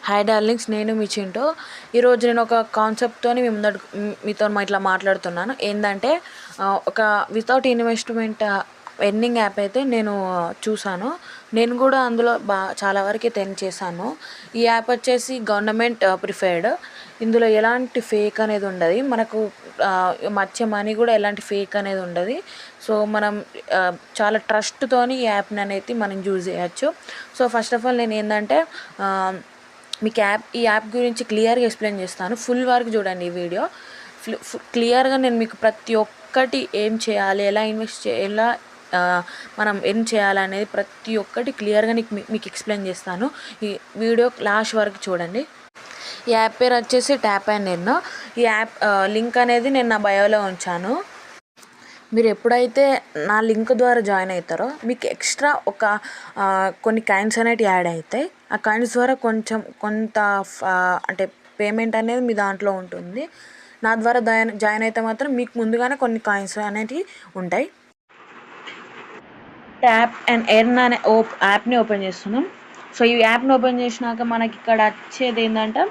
Hi darlings, నేను మీ చింటూ. ఈరోజు నేను ఒక కాన్సెప్ట్తో మీతో ఇట్లా మాట్లాడుతున్నాను. ఏంటంటే ఒక వితౌట్ ఇన్వెస్ట్మెంట్ ఎర్నింగ్ యాప్ అయితే నేను చూసాను. నేను కూడా అందులో చాలా వరకు అయితే ఎర్న్ చేశాను. ఈ యాప్ వచ్చేసి గవర్నమెంట్ ప్రిఫర్డ్. ఇందులో ఎలాంటి ఫేక్ అనేది ఉండదు. మనకు వచ్చే మనీ కూడా ఎలాంటి ఫేక్ అనేది ఉండదు. సో మనం చాలా ట్రస్ట్తోని ఈ యాప్ని అనేది మనం యూజ్ చేయొచ్చు. సో ఫస్ట్ ఆఫ్ ఆల్ నేను ఏంటంటే మీకు ఈ యాప్ గురించి క్లియర్గా ఎక్స్ప్లెయిన్ చేస్తాను. ఫుల్ వరకు చూడండి ఈ వీడియో. క్లియర్గా నేను మీకు ప్రతి ఒక్కటి ఏం చేయాలి, ఎలా ఎలా మనం ఏం చేయాలనేది ప్రతి ఒక్కటి క్లియర్గా మీకు ఎక్స్ప్లెయిన్ చేస్తాను. ఈ వీడియో లాస్ట్ వరకు చూడండి. ఈ యాప్ పేరు వచ్చేసి ట్యాప్ అండ్ ఎర్న్. ఈ యాప్ లింక్ అనేది నేను నా బయోలో ఉంచాను. మీరు ఎప్పుడైతే నా లింక్ ద్వారా జాయిన్ అవుతారో మీకు ఎక్స్ట్రా కొన్ని కాయిన్స్ అనేవి యాడ్ అవుతాయి. ఆ కాయిన్స్ ద్వారా కొంత అంటే పేమెంట్ అనేది మీ దాంట్లో ఉంటుంది. నా ద్వారా జాయిన్ అయితే మాత్రం మీకు ముందుగానే కొన్ని కాయిన్స్ అనేవి ఉంటాయి. ట్యాప్ అండ్ ఎర్న్ అనే యాప్ని ఓపెన్ చేస్తున్నాం. సో ఈ యాప్ని ఓపెన్ చేసినాక మనకి ఇక్కడ వచ్చేది ఏంటంటే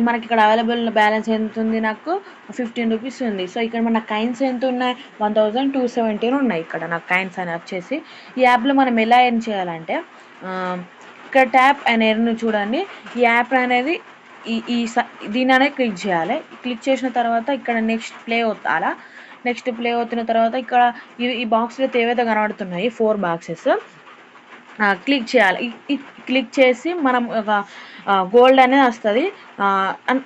మనకి ఇక్కడ అవైలబుల్ బ్యాలెన్స్ ఎంత ఉంది, నాకు 15 రూపీస్ ఉంది. సో ఇక్కడ మన కాయిన్స్ ఎంత ఉన్నాయి, 1217 ఉన్నాయి. ఇక్కడ నాకు కాయిన్స్ అని వచ్చేసి ఈ యాప్లో మనం ఎలా ఎర్న్ చేయాలంటే ఇక్కడ ట్యాప్ అండ్ ఎర్న్ చూడండి. ఈ యాప్ అనేది దీని అనేది క్లిక్ చేయాలి. క్లిక్ చేసిన తర్వాత ఇక్కడ నెక్స్ట్ ప్లే అవుతాలా. నెక్స్ట్ ప్లే అవుతున్న తర్వాత ఇక్కడ ఈ బాక్స్లో ఏవైతే కనబడుతున్నాయి 4 బాక్సెస్ క్లిక్ చేయాలి. క్లిక్ చేసి మనం ఒక గోల్డ్ అనేది వస్తుంది.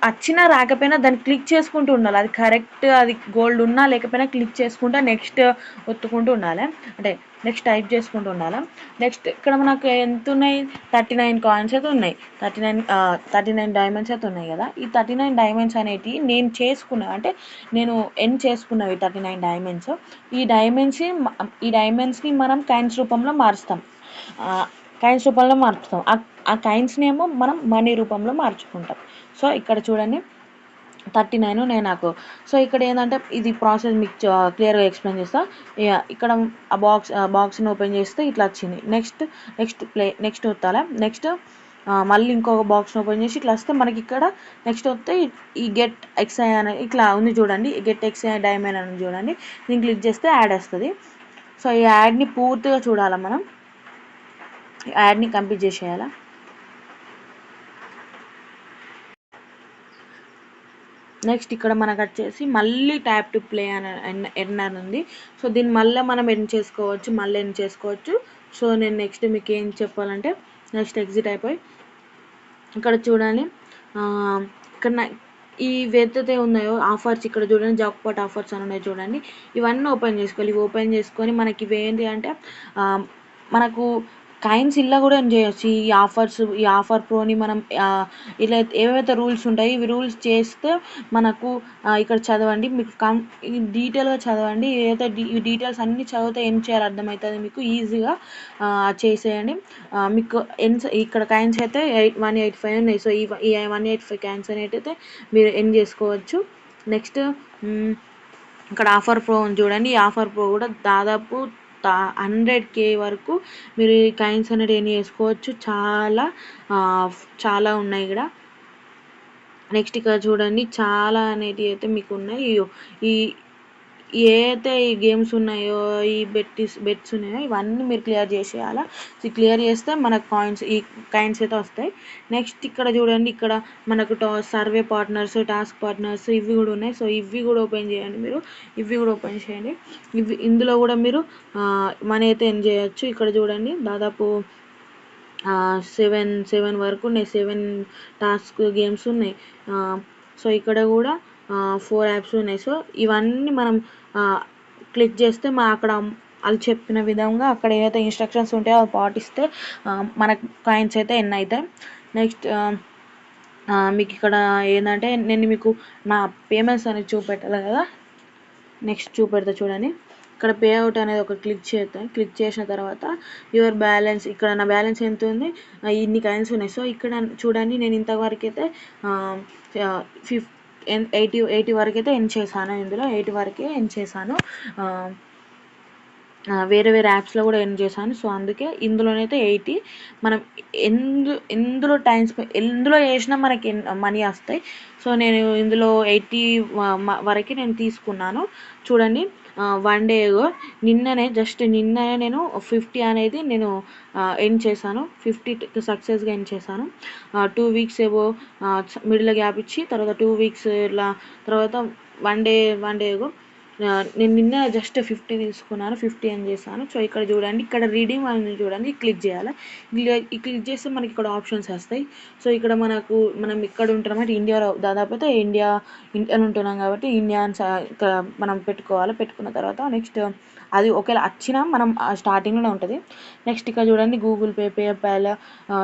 వచ్చినా రాకపోయినా దాన్ని క్లిక్ చేసుకుంటూ ఉండాలి. అది కరెక్ట్, అది గోల్డ్ ఉన్నా లేకపోయినా క్లిక్ చేసుకుంటూ నెక్స్ట్ ఒత్తుకుంటూ ఉండాలి. అంటే నెక్స్ట్ టైప్ చేసుకుంటూ ఉండాలి. నెక్స్ట్ ఇక్కడ మనకు ఎంత ఉన్నాయి, 39 కాయిన్స్ అయితే ఉన్నాయి. 39 డైమండ్స్ అయితే ఉన్నాయి కదా. ఈ 39 డైమండ్స్ అనేటివి నేను ఎర్న్ చేసుకున్నవి 39 డైమండ్స్. ఈ డైమండ్స్ని మనం కాయిన్స్ రూపంలో మారుస్తాం. ఆ కాయిన్స్ని ఏమో మనం మనీ రూపంలో మార్చుకుంటాం. సో ఇక్కడ చూడండి 39 ఉన్నాయి నాకు. సో ఇక్కడ ఏంటంటే ఇది ప్రాసెస్ మీకు క్లియర్గా ఎక్స్ప్లెయిన్ చేస్తా. ఇక్కడ ఆ బాక్స్ని ఓపెన్ చేస్తే ఇట్లా వచ్చింది. నెక్స్ట్ వస్తాలా. నెక్స్ట్ మళ్ళీ ఇంకొక బాక్స్ని ఓపెన్ చేసి ఇట్లా వస్తే మనకి ఇక్కడ నెక్స్ట్ వస్తే ఈ గెట్ ఎక్స్ఐ అని ఇట్లా ఉంది చూడండి. గెట్ ఎక్స్ఐ డైమండ్ అని చూడండి. దీన్ని క్లిక్ చేస్తే యాడ్ వస్తుంది. సో ఈ యాడ్ని పూర్తిగా చూడాలి. మనం యాడ్ని కంప్లీట్ చేసేయాలా. నెక్స్ట్ ఇక్కడ మనకు వచ్చేసి మళ్ళీ ట్యాప్ టు ప్లే అని ఎర్న్ అని ఉంది. సో దీన్ని మళ్ళీ మనం ఎర్న్ చేసుకోవచ్చు. సో నేను నెక్స్ట్ మీకు ఏం చెప్పాలంటే నెక్స్ట్ ఎగ్జిట్ అయిపోయి ఇక్కడ చూడండి. ఇక్కడ ఈ ఏదైతే ఉన్నాయో ఆఫర్స్ ఇక్కడ చూడండి, జాక్పాట్ ఆఫర్స్ అని ఉన్నాయి చూడండి. ఇవన్నీ ఓపెన్ చేసుకోవాలి. ఇవి ఓపెన్ చేసుకొని మనకి ఇవి ఏంటి అంటే మనకు కాయిన్స్ ఇలా కూడా ఏం చేయొచ్చు. ఈ ఆఫర్ ప్రోని మనం ఇలా ఏవైతే రూల్స్ ఉంటాయి ఇవి రూల్స్ చేస్తే మనకు ఇక్కడ చదవండి, మీకు డీటెయిల్గా చదవండి. ఏదైతే ఈ డీటెయిల్స్ అన్నీ చదివితే ఏం చేయాలో అర్థమవుతుంది. మీకు ఈజీగా చేసేయండి. మీకు ఇక్కడ కాయిన్స్ అయితే 185 ఉన్నాయి. సో ఈ 185 కాయిన్స్ అనేటైతే మీరు ఎర్న్ చేసుకోవచ్చు. నెక్స్ట్ ఇక్కడ ఆఫర్ ప్రో చూడండి. ఈ ఆఫర్ ప్రో కూడా దాదాపు 100K వరకు మీరు ఈ కాయిన్స్ అనేది ఎర్న్ చేసుకోవచ్చు. చాలా ఉన్నాయి ఇక్కడ. నెక్స్ట్ ఇక్కడ చూడండి, చాలా అనేటివి అయితే మీకు ఉన్నాయి. ఏదైతే ఈ గేమ్స్ ఉన్నాయో, ఈ బెట్స్ ఉన్నాయో ఇవన్నీ మీరు క్లియర్ చేసేయాలా. క్లియర్ చేస్తే మనకు ఈ కాయిన్స్ అయితే వస్తాయి. నెక్స్ట్ ఇక్కడ చూడండి, ఇక్కడ మనకు సర్వే పార్ట్నర్స్, టాస్క్ పార్ట్నర్స్ ఇవి కూడా ఉన్నాయి. సో ఇవి కూడా ఓపెన్ చేయండి. ఇందులో కూడా మీరు మనీ అయితే ఎర్న్ చేయొచ్చు. ఇక్కడ చూడండి దాదాపు 7 వరకు ఉన్నాయి. 7 టాస్క్ గేమ్స్ ఉన్నాయి. సో ఇక్కడ కూడా 4 యాప్స్ ఉన్నాయి. సో ఇవన్నీ మనం క్లిక్ చేస్తే అక్కడ వాళ్ళు చెప్పిన విధంగా అక్కడ ఏదైతే ఇన్స్ట్రక్షన్స్ ఉంటాయో అవి పాటిస్తే మనకు కాయిన్స్ అయితే ఎర్న్ అవుతాయి. నెక్స్ట్ మీకు ఇక్కడ ఏంటంటే నేను మీకు నా పేమెంట్స్ అనేది చూపెట్టాలి కదా. నెక్స్ట్ చూపెడతా చూడండి. ఇక్కడ పే అవుట్ అనేది ఒక క్లిక్ చేసిన తర్వాత యువర్ బ్యాలెన్స్, ఇక్కడ నా బ్యాలెన్స్ ఎంత ఉంది, ఇన్ని కాయిన్స్ ఉన్నాయి. సో ఇక్కడ చూడండి, నేను ఇంతవరకు అయితే 80 వరకు అయితే ఎర్న్ చేశాను. ఇందులో 80 వరకే ఎర్న్ చేశాను. వేరే వేరే యాప్స్లో కూడా ఎర్న్ చేశాను. సో అందుకే ఇందులోనైతే 80 మనం ఎందులో ఎందులో చేసినా మనకి మనీ వస్తాయి. సో నేను ఇందులో 80 వరకు నేను తీసుకున్నాను. చూడండి, వన్ డే నిన్ననే నేను 50 అనేది నేను ఎర్న్ చేశాను. 50 సక్సెస్గా ఎర్న్ చేశాను. 2 వీక్స్ ఏవో మిడిల్ గ్యాప్ ఇచ్చి తర్వాత 2 వీక్స్ ఇలా తర్వాత వన్ డే నేను నిన్న జస్ట్ 50 తీసుకున్నాను. 50 అని చేశాను. సో ఇక్కడ చూడండి, ఇక్కడ రీడింగ్ అని చూడండి, క్లిక్ చేయాలి. ఈ క్లిక్ చేస్తే మనకి ఇక్కడ ఆప్షన్స్ వస్తాయి. సో ఇక్కడ మనం ఇక్కడ ఉంటున్నామంటే ఇండియాలో దాదాపు అయితే ఇండియా ఉంటున్నాం కాబట్టి ఇక్కడ మనం పెట్టుకున్న తర్వాత నెక్స్ట్ అది ఒకవేళ వచ్చినా మనం స్టార్టింగ్లోనే ఉంటుంది. నెక్స్ట్ ఇక్కడ చూడండి, గూగుల్ పే, పేపాల్,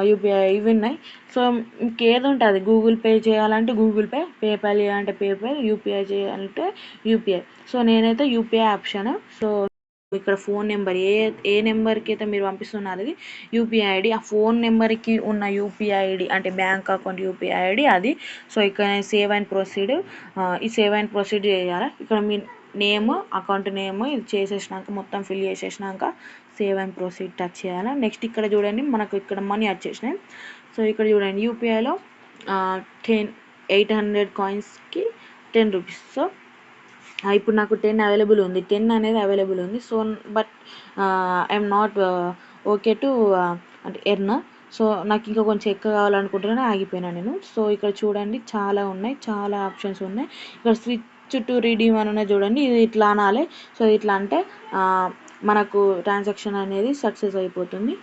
యూపీఐ ఇవి ఉన్నాయి. సో మీకు ఏది ఉంటుంది, గూగుల్ పే చేయాలంటే గూగుల్ పే, పేపాల్ చేయాలంటే పేపాల్, యూపీఐ చేయాలంటే యూపీఐ. సో నేనైతే యూపీఐ ఆప్షన్. సో ఇక్కడ ఫోన్ నెంబర్ ఏ నెంబర్కి అయితే మీరు పంపిస్తున్నారు అది యూపీఐ ఐడి, ఆ ఫోన్ నెంబర్కి ఉన్న యూపీఐ ఐడి అంటే బ్యాంక్ అకౌంట్ యూపీఐ ఐడి అది. సో ఇక్కడ సేవ్ అండ్ ప్రొసీడ్, ఈ సేవ్ అండ్ ప్రొసీడ్ చేయాలి. ఇక్కడ మీ నేమ్, అకౌంట్ నేమ్ ఇది చేసేసినాక మొత్తం ఫిల్ చేసేసినాక సేవ్ అండ్ ప్రొసీడ్ టచ్ చేయాలి. నెక్స్ట్ ఇక్కడ చూడండి, మనకు ఇక్కడ మనీ వచ్చేసినాయి. సో ఇక్కడ చూడండి, యూపీఐలో 800 కాయిన్స్కి 10 రూపీస్. సో ఇప్పుడు నాకు 10 అవైలబుల్ ఉంది, 10 అనేది అవైలబుల్ ఉంది. So but I'm not okay to అంటే ఎర్న్. సో నాకు ఇంకా కొంచెం ఎక్కువ కావాలనుకుంటున్నాను, ఆగిపోయినా నేను. సో ఇక్కడ చూడండి, చాలా ఉన్నాయి, చాలా ఆప్షన్స్ ఉన్నాయి. ఇక్కడ స్విచ్ టు రీడీమ్ అని ఉన్నాయి చూడండి, ఇది ఇట్లా అనాలి. సో ఇట్లా అంటే మనకు ట్రాన్సాక్షన్ అనేది సక్సెస్ అయిపోతుంది.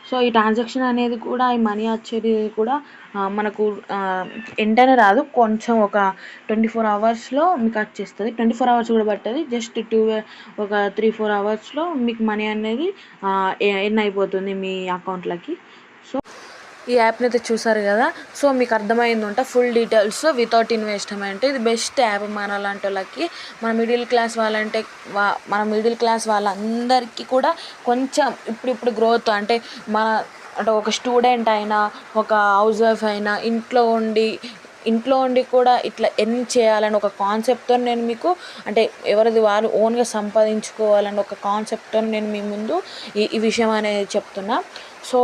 సో ఈ ట్రాన్సాక్షన్ అనేది కూడా, ఈ మనీ వచ్చేది కూడా మనకు వెంటనే రాదు, కొంచెం ఒక 24 అవర్స్లో మీకు వచ్చేస్తుంది. 24 అవర్స్ కూడా పట్టదు, జస్ట్ ఒక 3-4 అవర్స్లో మీకు మనీ అనేది ఎర్న్ అయిపోతుంది మీ అకౌంట్లకి. సో ఈ యాప్ని అయితే చూసారు కదా. సో మీకు అర్థమైందంట ఫుల్ డీటెయిల్స్ వితౌట్ ఇన్వెస్ట్మెంట్. ఇది బెస్ట్ యాప్ మన లాంటి వాళ్ళకి. మన మిడిల్ క్లాస్ వాళ్ళందరికీ కూడా కొంచెం ఇప్పుడు గ్రోత్ అంటే ఒక స్టూడెంట్ అయినా, ఒక హౌస్ వైఫ్ అయినా, ఇంట్లో ఉండి కూడా ఇట్లా ఎర్న్ చేయాలని ఒక కాన్సెప్ట్తో నేను మీకు అంటే ఎవరిది వాళ్ళు ఓన్గా సంపాదించుకోవాలని ఒక కాన్సెప్ట్తో నేను మీ ముందు ఈ విషయం అనేది చెప్తున్నా. సో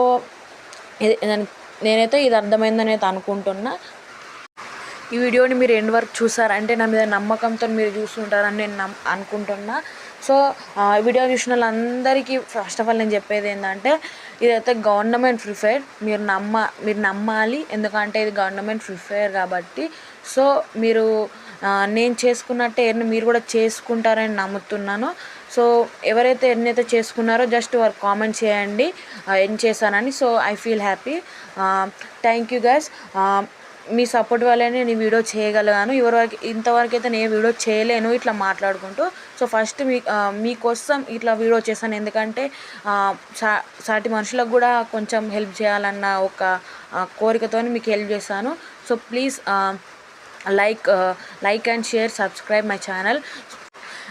నేనైతే ఇది అర్థమైందని అయితే అనుకుంటున్నా. ఈ వీడియోని మీరు ఎండ్ వరకు చూసారంటే నా మీద నమ్మకంతో మీరు చూస్తుంటారని నేను అనుకుంటున్నా. సో వీడియో చూసిన వాళ్ళందరికీ ఫస్ట్ ఆఫ్ ఆల్ నేను చెప్పేది ఏంటంటే, ఇదైతే గవర్నమెంట్ ప్రిఫైర్, మీరు నమ్మాలి. ఎందుకంటే ఇది గవర్నమెంట్ ప్రిఫైర్ కాబట్టి. సో మీరు నేను చేసుకున్నట్టే మీరు కూడా చేసుకుంటారని నమ్ముతున్నాను. సో ఎవరైతే ఎన్నైతే చేసుకున్నారో జస్ట్ వారు కామెంట్ చేయండి ఎన్ని చేశానని. So I feel happy. Thank you guys. Me support వల్లనే నేను ఈ వీడియో చేయగలిగాను. ఇంతవరకు అయితే నేను వీడియో చేయలేను ఇట్లా మాట్లాడుకుంటూ. సో ఫస్ట్ మీకోసం ఇట్లా వీడియో చేశాను, ఎందుకంటే సాటి మనుషులకు కూడా కొంచెం హెల్ప్ చేయాలన్న ఒక కోరికతో మీకు హెల్ప్ చేశాను. So please like and share, subscribe my channel.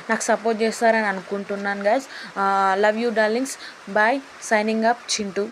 నాకు సపోర్ట్ చేస్తారని అనుకుంటున్నాను guys. Love you darlings. Bye. Signing up, Chintu.